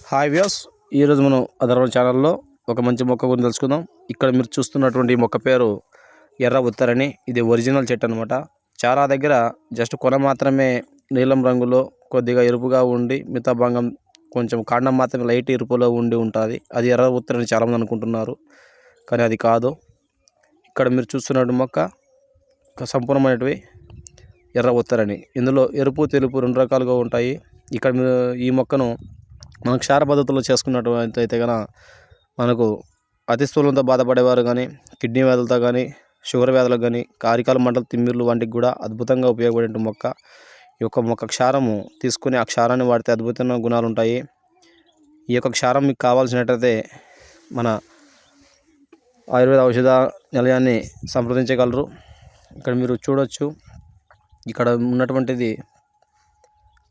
Hi views, ఈరోజు మనం అదర్వన్ ఛానల్లో ఒక మంచి మొక్క గురించి తెలుసుకుందాం. ఇక్కడ మీరు చూస్తున్నటువంటి మొక్క పేరు ఎర్ర ఉత్తరని. ఇది ఒరిజినల్ చెట్టు అనమాట. చాలా దగ్గర జస్ట్ కొన మాత్రమే నీలం రంగులో కొద్దిగా ఎరుపుగా ఉండి మిగతా భాగం కొంచెం కాండం మాత్రమే లైట్ ఎరుపులో ఉంటుంది. అది ఎర్ర ఉత్తరని చాలామంది అనుకుంటున్నారు, కానీ అది కాదు. ఇక్కడ మీరు చూస్తున్నటువంటి మొక్క సంపూర్ణమైనవి ఎర్ర ఉత్తరని. ఇందులో ఎరుపు తెలుపు రెండు రకాలుగా ఉంటాయి. ఇక్కడ మీరు ఈ మొక్కను మనం క్షార పద్ధతిలో చేసుకున్నట్టు కనుక మనకు అతి స్థూలంతో బాధపడేవారు కానీ, కిడ్నీ వ్యాధులతో కానీ, షుగర్ వ్యాధులకు కానీ, కారికాల మంటలు, తిమ్మిర్లు వంటికి కూడా అద్భుతంగా ఉపయోగపడే మొక్క. ఈ యొక్క మొక్క క్షారము తీసుకుని ఆ క్షారాన్ని వాడితే అద్భుతమైన గుణాలు ఉంటాయి. ఈ యొక్క క్షారం మీకు కావాల్సినట్టయితే మన ఆయుర్వేద ఔషధ నిలయాన్ని సంప్రదించగలరు. ఇక్కడ మీరు చూడవచ్చు, ఇక్కడ ఉన్నటువంటిది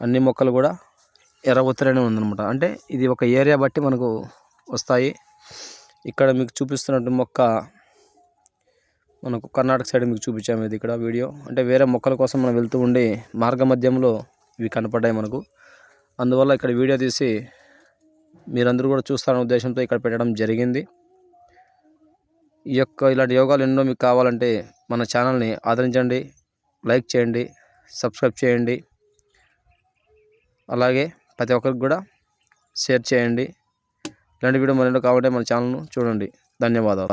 అన్ని మొక్కలు కూడా ఎర్ర ఉత్తరనే ఉందన్నమాట. అంటే ఇది ఒక ఏరియా బట్టి మనకు వస్తాయి. ఇక్కడ మీకు చూపిస్తున్నట్టు మొక్క మనకు కర్ణాటక సైడ్ మీకు చూపించాము. ఇది ఇక్కడ వీడియో అంటే వేరే మొక్కల కోసం మనం వెళ్తూ ఉండి మార్గ మధ్యంలో ఇవి కనపడ్డాయి మనకు. అందువల్ల ఇక్కడ వీడియో తీసి మీరందరూ కూడా చూస్తారనే ఉద్దేశంతో ఇక్కడ పెట్టడం జరిగింది. ఈ యొక్క ఇలాంటి యోగాలు ఎన్నో మీకు కావాలంటే మన ఛానల్ని ఆదరించండి, లైక్ చేయండి, సబ్స్క్రైబ్ చేయండి. అలాగే ప్రతి ఒక్కరికి కూడా షేర్ చేయండి. ఇలాంటి వీడియో మరెన్నో కావాలంటే మన ఛానల్ను చూడండి. ధన్యవాదాలు.